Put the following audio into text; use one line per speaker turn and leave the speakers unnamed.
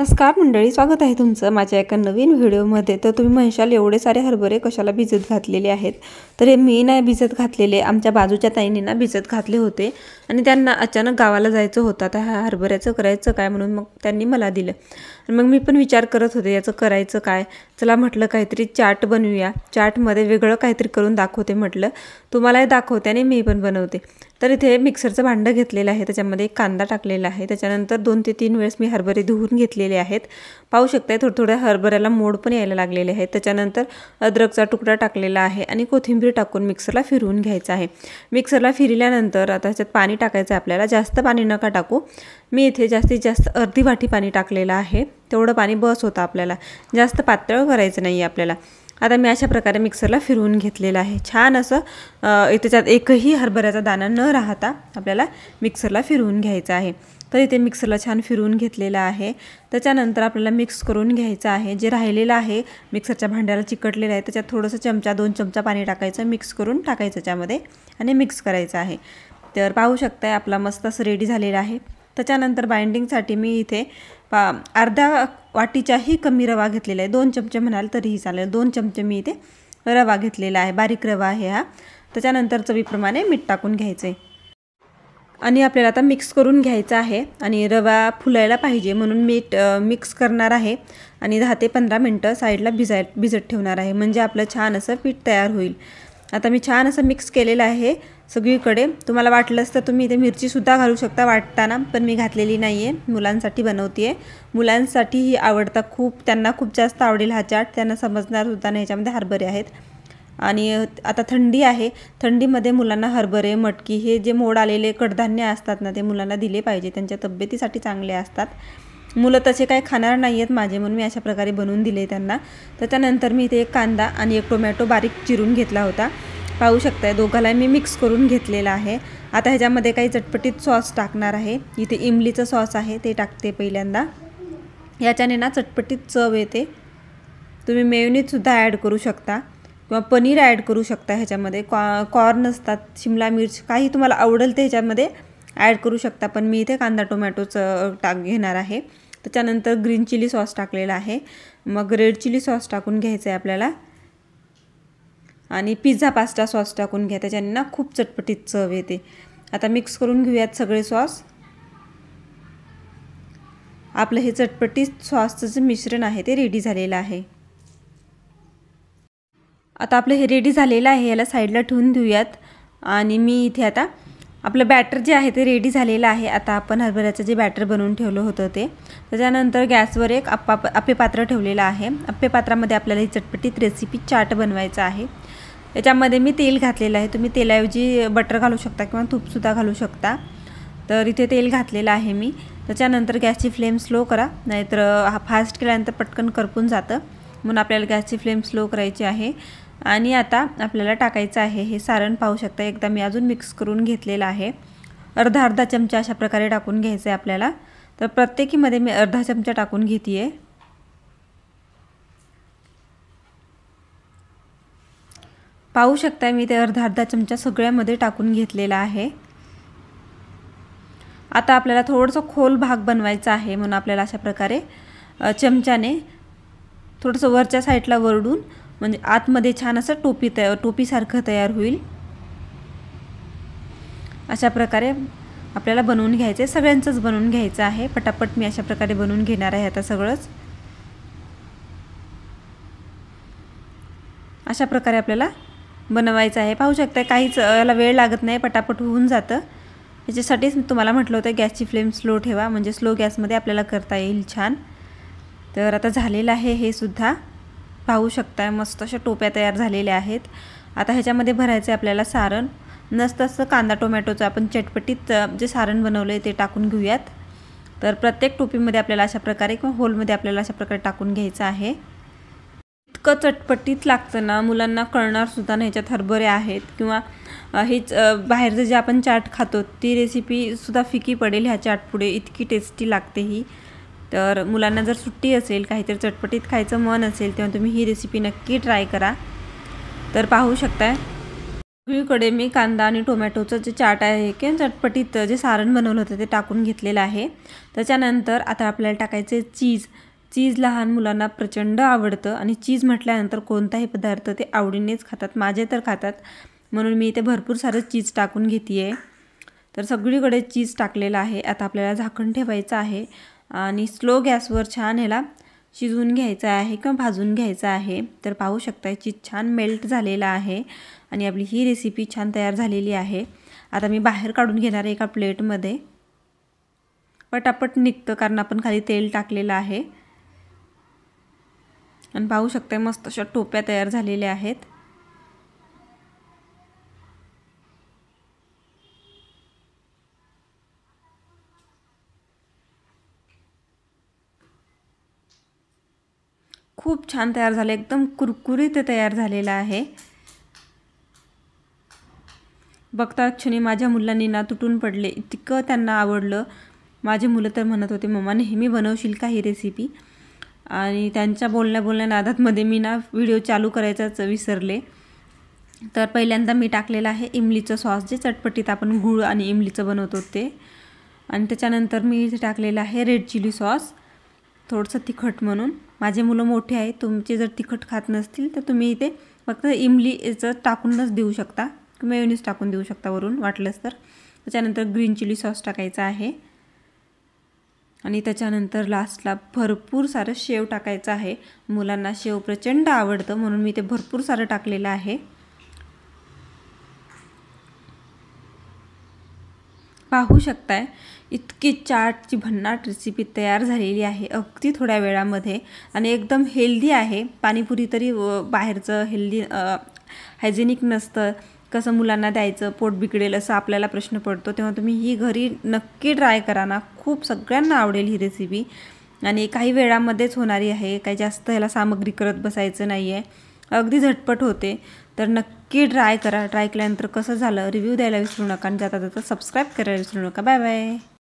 नमस्कार मंडळी, स्वागत आहे तुमचं माझ्या एका नवीन व्हिडिओमध्ये। तर तुम्ही म्हणशाल एवढे सारे हरभरे कशाला भिजत घातलेले आहेत। तर हे मी नाही भिजत घातलेले, आमच्या बाजूच्या ताईंनी ना भिजत घातले होते आणि त्यांना अचानक गावाला जायचं होतं। तर ह्या हरभऱ्याचं करायचं काय म्हणून मग त्यांनी मला दिलं। मग मी पण विचार करत होते याचं करायचं काय। चला म्हटलं काहीतरी चाट बनवूया, चाटमध्ये वेगळं काहीतरी करून दाखवते म्हटलं, तुम्हालाही दाखवते आणि मी पण बनवते। तर इथे मिक्सरचं भांडं घेतलेलं आहे, त्याच्यामध्ये एक कांदा टाकलेला आहे, त्याच्यानंतर 2 ते 3 वेळेस मी हरभरे धुवून घेतलेले आहेत। पाहू शकताय थोडं हरभऱ्याला मोड पण यायला लागलेले आहेत। त्याच्यानंतर अद्रकचा तुकडा टाकलेला आहे आणि कोथिंबीर टाकून मिक्सरला फिरवून घ्यायचं आहे। मिक्सरला फिरल्यानंतर आता ह्याच्यात पाणी टाकायचं आहे आपल्याला, जास्त पाणी नका टाकू। मी इथे जास्तीत जास्त अर्धी वाटी पाणी टाकलेलं आहे, तेवढं पाणी बस होतं आपल्याला, जास्त पातळ करायचं नाही आपल्याला। आता मी अशा प्रकारे मिक्सरला फिरवून घेतलेलं आहे। छान असं त्याच्यात एकही हरभऱ्याचा दाणा न राहता आपल्याला मिक्सरला फिरवून घ्यायचं आहे। तर इथे मिक्सरला छान फिरवून घेतलेलं आहे। त्याच्यानंतर आपल्याला मिक्स करून घ्यायचं आहे। जे राहिलेलं आहे मिक्सरच्या भांड्याला चिकटलेलं आहे त्याच्यात थोडंसं चमचा 2 चमचा पाणी टाकायचं, मिक्स करून टाकायचं त्याच्यामध्ये आणि मिक्स करायचं आहे। तर पाहू शकताय आपला मस्त असं रेडी झालेला आहे। त्याच्यानंतर बाइंडिंगसाठी मी इथे अर्धा वाटीच्याही कमी रवा घेतलेला आहे, 2 चमचे म्हणाल तरीही चालेल, 2 चमचे मी इथे रवा घेतलेला आहे, बारीक रवा आहे हा। त्याच्यानंतर चवीप्रमाणे मीठ टाकून घ्यायचे आणि आपल्याला आता मिक्स करून घ्यायचं आहे आणि रवा फुलायला पाहिजे म्हणून मीठ मिक्स करणार आहे आणि 10 ते 15 मिनटं साईडला भिजत ठेवणार आहे, म्हणजे आपलं छान असं पीठ तयार होईल। आता मी छान असं मिक्स केलेलं आहे सगळीकडे। तुम्हाला वाटलंच तर तुम्ही इथे मिरचीसुद्धा घालू शकता वाटताना, पण मी घातलेली नाही आहे, मुलांसाठी बनवते आहे। मुलांसाठीही आवडता खूप, त्यांना खूप जास्त आवडेल हा चाट, त्यांना समजणार सुद्धा नाही ह्याच्यामध्ये हरभरे आहेत। आणि आता थंडी आहे, थंडीमध्ये मुलांना हरभरे मटकी हे जे मोड आलेले कडधान्य असतात ना ते मुलांना दिले पाहिजे, त्यांच्या तब्येतीसाठी चांगले असतात। मुलं तसे काही खाणार नाही आहेत माझे, म्हणून मी अशा प्रकारे बनवून दिले त्यांना। त्याच्यानंतर मी इथे एक कांदा आणि एक टोमॅटो बारीक चिरून घेतला होता, पाहू शकताय दोघाला मी मिक्स करून घेतलेला आहे। आता ह्याच्यामध्ये काही चटपटीत सॉस टाकणार आहे, इथे इमलीचं सॉस आहे ते टाकते पहिल्यांदा, याच्याने ना चटपटीत चव येते। तुम्ही मेयोनीजसुद्धा ॲड करू शकता किंवा पनीर ॲड करू शकता ह्याच्यामध्ये, कॉर्न असतात, शिमला मिर्च, काही तुम्हाला आवडेल ते ह्याच्यामध्ये ॲड करू शकता, पण मी इथे कांदा टोमॅटोचं घेणार आहे। त्याच्यानंतर ग्रीन चिली सॉस टाकलेला आहे, मग रेड चिली सॉस टाकून घ्यायचं आहे आपल्याला आणि पिझ्झा पास्ता सॉस टाकून घ्या, त्याच्याने ना खूप चटपटीत चव येते। आता मिक्स करून घेऊयात सगळे सॉस। आपलं हे चटपटीत सॉसचं जे मिश्रण आहे ते रेडी झालेलं आहे। आता आपलं हे रेडी झालेलं आहे, याला साईडला ठेवून देऊयात। आणि मी इथे आता आपलं बॅटर जे आहे ते रेडी झालेलं आहे। आता आपण हरभऱ्याचं जे बॅटर बनवून ठेवलं होतं ते, त्याच्यानंतर गॅसवर एक आप्पे पात्र ठेवलेलं आहे। आप्पे पात्रामध्ये आपल्याला ही चटपटीत रेसिपी चाट बनवायचं आहे। याच्यामध्ये मी तेल घातलेलं आहे, तुम्ही तेलाऐवजी बटर घालू शकता किंवा तूपसुद्धा घालू शकता। तर इथे तेल घातलेलं आहे मी। त्याच्यानंतर गॅसची फ्लेम स्लो करा, नाहीतर फास्ट केल्यानंतर पटकन करपून जातं, म्हणून आपल्याला गॅसची फ्लेम स्लो करायची आहे। आणि आता आपल्याला टाकायचं आहे हे सारण, पाहू शकता एकदा मी अजून मिक्स करून घेतलेलं आहे। अर्धा चमचा अशा प्रकारे टाकून घ्यायचं आहे आपल्याला, तर प्रत्येकीमध्ये मी अर्धा चमचा टाकून घेते आहे। पाहू शकता मी ते अर्धा चमचा सगळ्यामध्ये टाकून घेतलेला आहे। आता आपल्याला थोडंसं खोल भाग बनवायचा आहे, म्हणून आपल्याला अशा प्रकारे चमच्याने थोडंसं वरच्या साईडला वरडून, म्हणजे आतमध्ये छान असं टोपीसारखं तयार होईल। अशा प्रकारे आपल्याला बनवून घ्यायचं आहे, सगळ्यांचंच बनवून घ्यायचं आहे। पटापट मी अशा प्रकारे बनवून घेणार आहे आता सगळंच। अशा प्रकारे आपल्याला बनवायचं आहे, पाहू शकता काहीच याला वेळ लागत नाही, पटापट होऊन जातं। याच्यासाठीच मी तुम्हाला म्हटलं होतं गॅसची फ्लेम स्लो ठेवा, म्हणजे स्लो गॅसमध्ये आपल्याला करता येईल छान। तर आता झालेलं आहे हे सुद्धा, पाहू शकता मस्त अशा टोप्या तयार झालेल्या आहेत। आता ह्याच्यामध्ये भरायचं आहे आपल्याला सारण, मस्त असं कांदा टोमॅटोचं आपण चटपटीत जे सारण बनवलं आहे ते टाकून घेऊयात। तर प्रत्येक टोपीमध्ये आपल्याला अशा प्रकारे किंवा होलमध्ये आपल्याला अशा प्रकारे टाकून घ्यायचं आहे। इतकं चटपटीत लागतं ना, मुलांना कळणार सुद्धा नाही ह्याच्यात हरभरे आहेत, किंवा हेच बाहेरचं जे आपण चाट खातो ती रेसिपीसुद्धा फिकी पडेल ह्या चाटपुढे, इतकी टेस्टी लागते ही। तर मुलांना जर सुट्टी असेल, काहीतरी चटपटीत खायचं मन असेल, तेव्हा तुम्ही ही रेसिपी नक्की ट्राय करा। तर पाहू शकताय सगळीकडे मी कांदा आणि टोमॅटोचं जे चाट आहे किंवा चटपटीत जे सारण बनवलं होतं ते टाकून घेतलेलं आहे। त्याच्यानंतर आता आपल्याला टाकायचे चीज लहान मुलांना प्रचंड आवडतं आणि चीज म्हटल्यानंतर कोणताही पदार्थ ते आवडीनेच खातात, माझे तर खातात, म्हणून मी इथे भरपूर सारं चीज टाकून घेते। तर सगळीकडे चीज टाकलेलं आहे। आता आपल्याला झाकण ठेवायचं आहे आणि स्लो गॅसवर छान ह्याला शिजवून घ्यायचं आहे किंवा भाजून घ्यायचं आहे। तर पाहू शकता चीज छान मेल्ट झालेला आहे आणि आपली ही रेसिपी छान तयार झालेली आहे। आता मी बाहेर काढून घेणार आहे एका प्लेटमध्ये, पटापट निघतं कारण आपण खाली तेल टाकलेलं आहे। आणि पाहू शकता मस्त अशा टोप्या तयार झालेल्या आहेत। खूप छान तयार झाले, एकदम कुरकुरीत तयार झालेला आहे। बघता क्षणी माझ्या मुलांनी ना तुटून पडले, इतकं त्यांना आवडलं। माझे मुलं तर म्हणत होते मम्मा नेहमी बनवशील का ही रेसिपी, आणि त्यांच्या बोलण्या नादात मध्ये मी ना व्हिडिओ चालू करायचाच विसरले। तर पहिल्यांदा मी टाकलेलं आहे इमलीचं सॉस, जे चटपटीत आपण गूळ आणि इमलीचं बनवतो ते, आणि त्याच्यानंतर मी इथे टाकलेलं आहे रेड चिली सॉस, थोडंसं तिखट म्हणून। माझे मुलं मोठे आहेत, तुमचे जर तिखट खात नसतील तर तुम्ही इथे फक्त इमलीचं टाकूनच देऊ शकता, मेयोनीज टाकून देऊ शकता वरून वाटलंच तर। त्याच्यानंतर ग्रीन चिली सॉस टाकायचा आहे आणि त्याच्यानंतर लास्टला भरपूर सारं शेव टाकायचं आहे। मुलांना शेव प्रचंड आवडतं म्हणून मी ते भरपूर सारं टाकलेलं आहे। पाहू शकताय इतकी चाटची भन्नाट रेसिपी तयार झालेली आहे अगदी थोड्या वेळामध्ये, आणि एकदम हेल्दी आहे। पाणीपुरी तरी बाहेरचं हेल्दी हायजेनिक नसतं, कसं मुलांना द्यायचं, पोट बिघडेल असं आपल्याला प्रश्न पडतो, तेव्हा तुम्ही ही घरी नक्की ट्राय करा ना, खूप सगळ्यांना आवडेल ही रेसिपी, आणि काही वेळामध्येच होणारी आहे, काही जास्त ह्याला सामग्री करत बसायचं नाही आहे, अगदी झटपट होते। तर नक्की ट्राय करा, ट्राय केल्यानंतर कसं झालं रिव्ह्यू द्यायला विसरू नका, आणि जाता जाता सबस्क्राईब करायला विसरू नका। Bye bye.